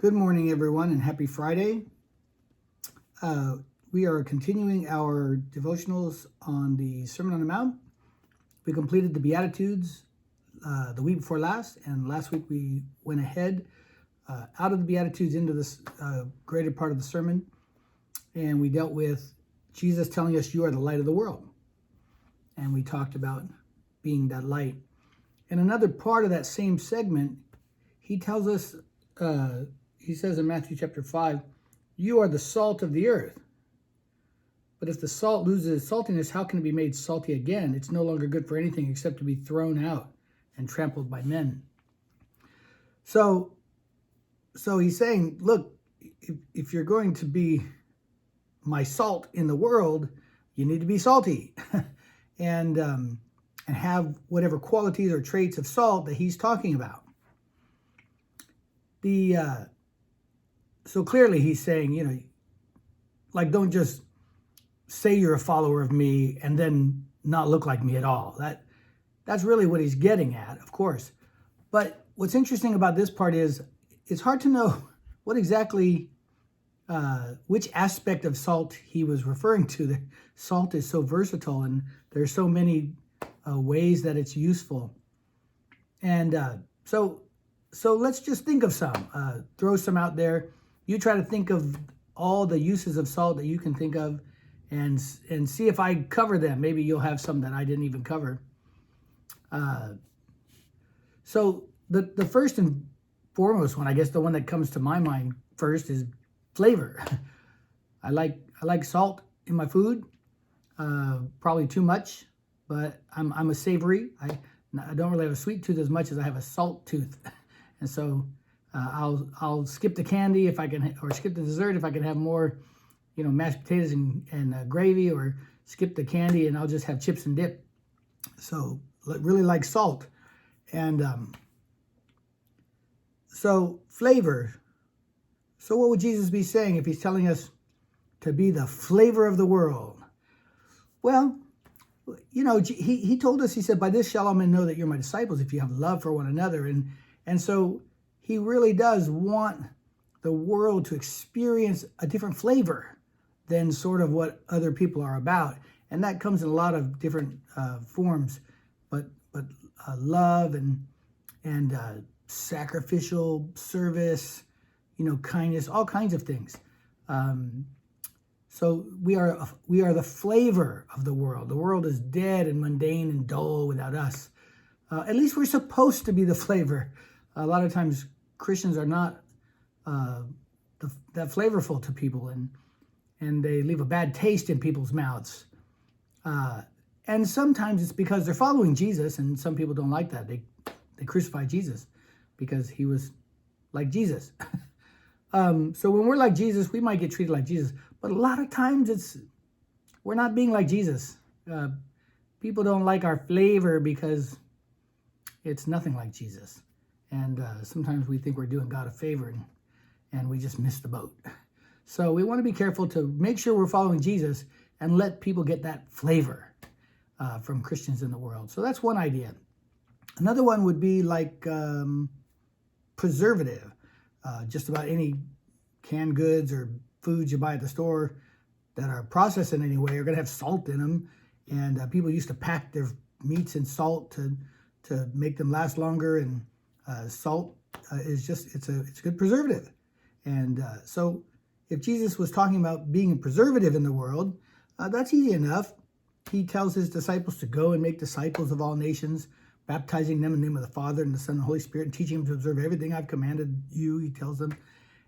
Good morning, everyone, and happy Friday. We are continuing our devotionals on the Sermon on the Mount. We completed the Beatitudes the week before last, and last week we went ahead out of the Beatitudes into this greater part of the sermon, and we dealt with Jesus telling us, "You are the light of the world," and we talked about being that light. In another part of that same segment, he tells us, he says in Matthew chapter 5, "You are the salt of the earth. But if the salt loses its saltiness, how can it be made salty again? It's no longer good for anything except to be thrown out and trampled by men." So he's saying, look, if you're going to be my salt in the world, you need to be salty and have whatever qualities or traits of salt that he's talking about. So clearly he's saying, like, don't just say you're a follower of me and then not look like me at all. That's really what he's getting at, of course. But what's interesting about this part is it's hard to know what exactly, which aspect of salt he was referring to. The salt is so versatile and there's so many ways that it's useful. And so let's just think of some, throw some out there. You try to think of all the uses of salt that you can think of and see if I cover them. Maybe you'll have some that I didn't even cover. So the first and foremost one, I guess the one that comes to my mind first, is flavor. I like salt in my food, probably too much, but I'm a savory. I don't really have a sweet tooth as much as I have a salt tooth. And so I'll skip the candy if I can, or skip the dessert if I can have more, mashed potatoes and gravy, or skip the candy and I'll just have chips and dip. So really like salt. And so flavor. So what would Jesus be saying if he's telling us to be the flavor of the world? Well, he told us, he said, "By this shall all men know that you're my disciples, if you have love for one another." And so he really does want the world to experience a different flavor than sort of what other people are about. And that comes in a lot of different forms, but love and sacrificial service, kindness, all kinds of things. So we are the flavor of the world. The world is dead and mundane and dull without us. At least we're supposed to be the flavor. A lot of times Christians are not that flavorful to people, and they leave a bad taste in people's mouths. And sometimes it's because they're following Jesus, and some people don't like that. They crucify Jesus because he was like Jesus. So when we're like Jesus, we might get treated like Jesus. But a lot of times we're not being like Jesus. People don't like our flavor because it's nothing like Jesus. And sometimes we think we're doing God a favor and we just missed the boat. So we want to be careful to make sure we're following Jesus and let people get that flavor from Christians in the world. So that's one idea. Another one would be like preservative. Just about any canned goods or foods you buy at the store that are processed in any way are going to have salt in them. And people used to pack their meats in salt to make them last longer. And salt is it's a good preservative. And so if Jesus was talking about being a preservative in the world, that's easy enough. He tells his disciples to go and make disciples of all nations, baptizing them in the name of the Father and the Son and the Holy Spirit, and teaching them to observe everything I've commanded you, he tells them.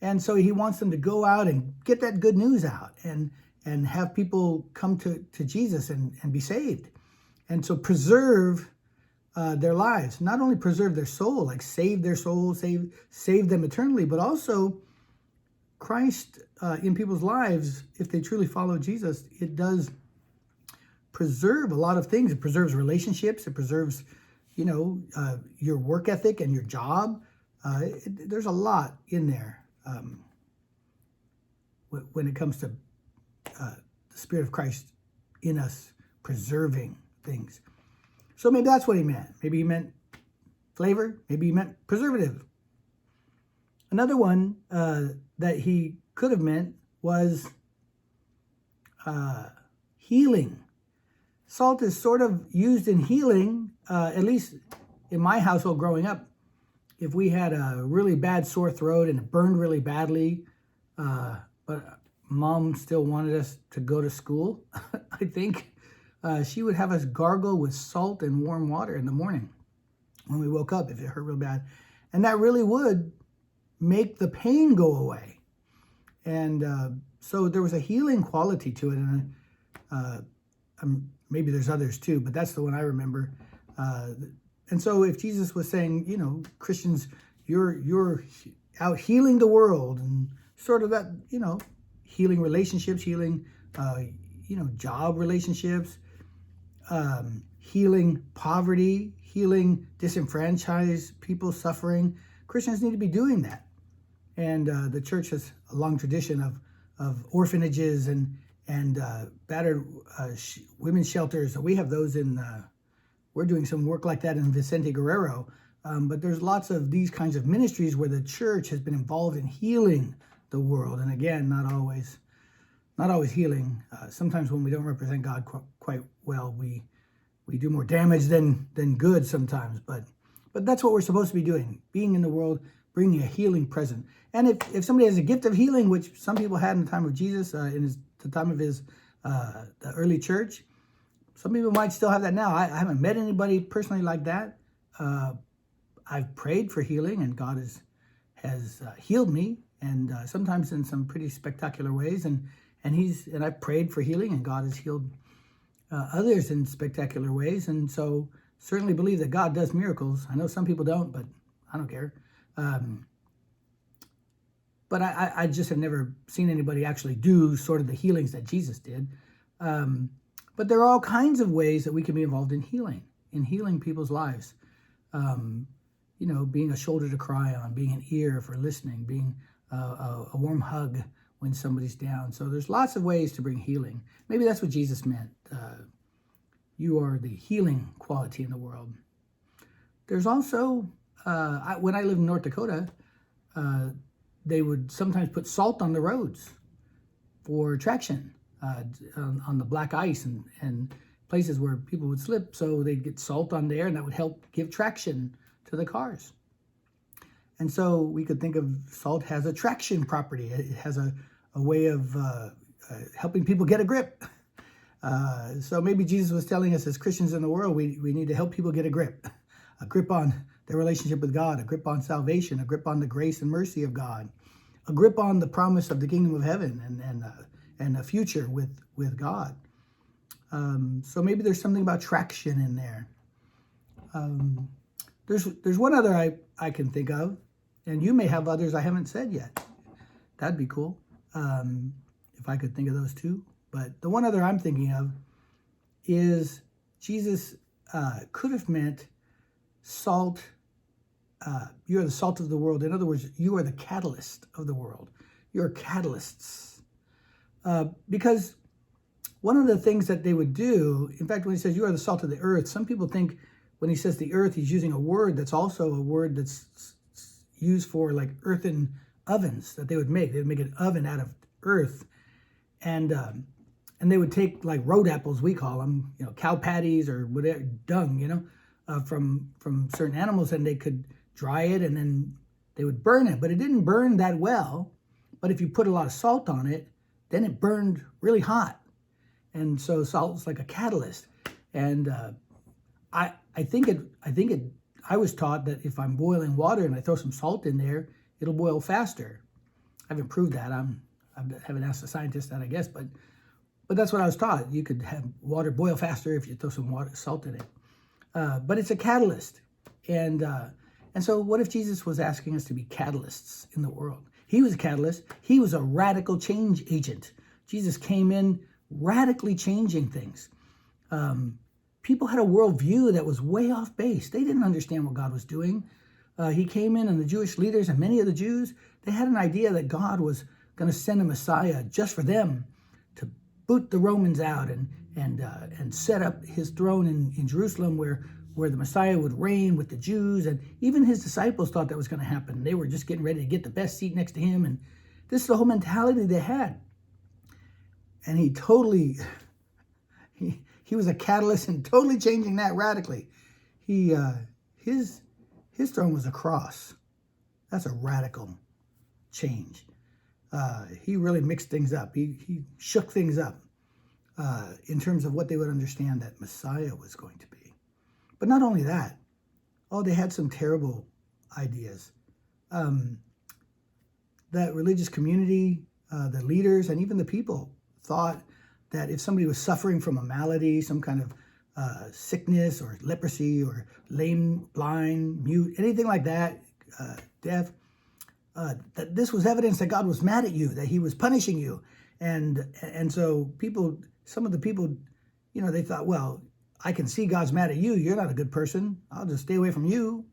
And so he wants them to go out and get that good news out and have people come to Jesus and be saved. And so preserve their lives, not only preserve their soul, like save their soul, save them eternally, but also Christ in people's lives, if they truly follow Jesus, it does preserve a lot of things. It preserves relationships. It preserves, your work ethic and your job. There's a lot in there when it comes to the Spirit of Christ in us preserving things. So maybe that's what he meant. Maybe he meant flavor. Maybe he meant preservative. Another one that he could have meant was healing. Salt is sort of used in healing, at least in my household growing up. If we had a really bad sore throat and it burned really badly, but Mom still wanted us to go to school, I think, she would have us gargle with salt and warm water in the morning when we woke up if it hurt real bad. And that really would make the pain go away. And so there was a healing quality to it. And maybe there's others too, but that's the one I remember. And so if Jesus was saying, you know, Christians, you're out healing the world, and sort of that, you know, healing relationships, healing, job relationships, healing poverty, healing disenfranchised people suffering. Christians need to be doing that. And the church has a long tradition of orphanages and battered women's shelters. We have those we're doing some work like that in Vicente Guerrero. But there's lots of these kinds of ministries where the church has been involved in healing the world. And again, not always healing. Sometimes when we don't represent God quite well, we do more damage than good sometimes. But that's what we're supposed to be doing, being in the world, bringing a healing present. And if somebody has a gift of healing, which some people had in the time of Jesus, the time of his the early church, some people might still have that now. I haven't met anybody personally like that. I've prayed for healing, and God has healed me, and sometimes in some pretty spectacular ways. And I've prayed for healing, and God has healed others in spectacular ways. And so certainly believe that God does miracles. I know some people don't, but I don't care. But I just have never seen anybody actually do sort of the healings that Jesus did. But there are all kinds of ways that we can be involved in healing people's lives. Being a shoulder to cry on, being an ear for listening, being a warm hug when somebody's down. So there's lots of ways to bring healing. Maybe that's what Jesus meant. You are the healing quality in the world. There's also, when I lived in North Dakota, they would sometimes put salt on the roads for traction on the black ice and places where people would slip. So they'd get salt on there, and that would help give traction to the cars. And so we could think of salt has a traction property. It has a way of helping people get a grip. So maybe Jesus was telling us as Christians in the world, we need to help people get a grip on their relationship with God, a grip on salvation, a grip on the grace and mercy of God, a grip on the promise of the kingdom of heaven and a future with God. So maybe there's something about traction in there. There's one other I can think of, and you may have others I haven't said yet. That'd be cool if I could think of those too. But the one other I'm thinking of is Jesus could have meant salt. You are the salt of the world. In other words, you are the catalyst of the world. You're catalysts. Because one of the things that they would do, in fact, when he says you are the salt of the earth, some people think when he says the earth, he's using a word that's also a word that's used for like earthen ovens that they would make. They would make an oven out of earth. And they would take like road apples, we call them, cow patties or whatever, dung, from certain animals, and they could dry it and then they would burn it. But it didn't burn that well. But if you put a lot of salt on it, then it burned really hot. And so salt's like a catalyst. And I was taught that if I'm boiling water and I throw some salt in there, it'll boil faster. I haven't proved that. I haven't asked a scientist that, I guess, but that's what I was taught. You could have water boil faster if you throw some salt in it. But it's a catalyst. And so what if Jesus was asking us to be catalysts in the world? He was a catalyst. He was a radical change agent. Jesus came in radically changing things. People had a worldview that was way off base. They didn't understand what God was doing. He came in, and the Jewish leaders and many of the Jews, they had an idea that God was going to send a Messiah just for them to boot the Romans out and set up his throne in Jerusalem where where the Messiah would reign with the Jews. And even his disciples thought that was going to happen. They were just getting ready to get the best seat next to him. And this is the whole mentality they had. And he totally, he was a catalyst in totally changing that radically. His throne was a cross. That's a radical change. He really mixed things up. He shook things up in terms of what they would understand that Messiah was going to be. But not only that, they had some terrible ideas. That religious community, the leaders, and even the people thought that if somebody was suffering from a malady, some kind of sickness or leprosy or lame, blind, mute, anything like that, deaf, that this was evidence that God was mad at you, that he was punishing you. And so some of the people, they thought, well, I can see God's mad at you. You're not a good person. I'll just stay away from you.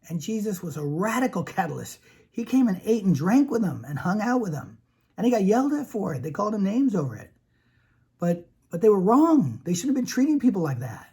And Jesus was a radical catalyst. He came and ate and drank with them and hung out with them. And he got yelled at for it. They called him names over it. But they were wrong. They shouldn't have been treating people like that.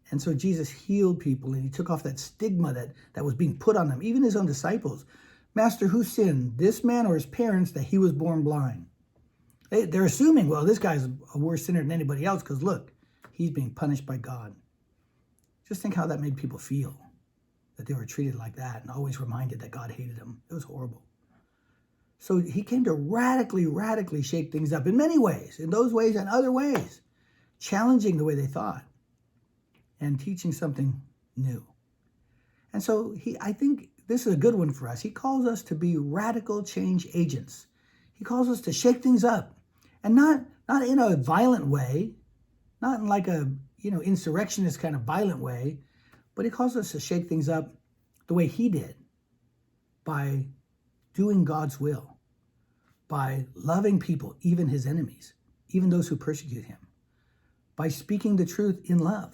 And so Jesus healed people, and he took off that stigma that was being put on them, even his own disciples. Master, who sinned, this man or his parents, that he was born blind? They're assuming, well, this guy's a worse sinner than anybody else because, look, he's being punished by God. Just think how that made people feel, that they were treated like that and always reminded that God hated them. It was horrible. So he came to radically shake things up in many ways, in those ways and other ways, challenging the way they thought and teaching something new. And so I think this is a good one for us. He calls us to be radical change agents. He calls us to shake things up, and not in a violent way, not in like a insurrectionist kind of violent way, but he calls us to shake things up the way he did, by doing God's will, by loving people, even his enemies, even those who persecute him, by speaking the truth in love,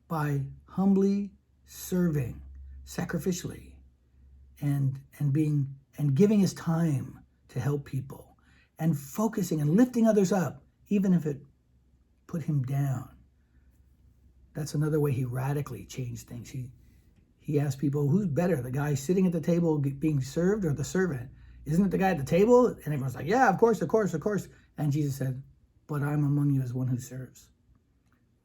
by humbly serving sacrificially and giving his time to help people and focusing and lifting others up, even if it put him down. That's another way he radically changed things. He asked people, who's better, the guy sitting at the table being served or the servant? Isn't it the guy at the table? And everyone's like, yeah, of course. And Jesus said, but I'm among you as one who serves.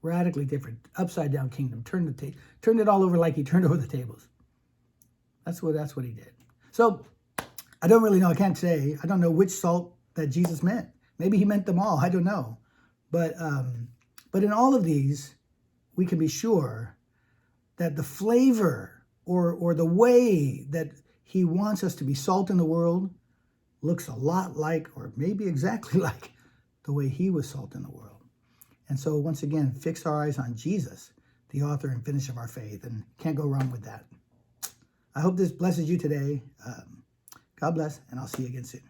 Radically different, upside down kingdom. Turned it all over like he turned over the tables. That's what he did. So I don't really know. I can't say. I don't know which salt that Jesus meant. Maybe he meant them all. I don't know. But in all of these, we can be sure that the flavor or the way that he wants us to be salt in the world looks a lot like, or maybe exactly like, the way he was salt in the world. And so once again, fix our eyes on Jesus, the author and finisher of our faith, and can't go wrong with that. I hope this blesses you today. God bless, and I'll see you again soon.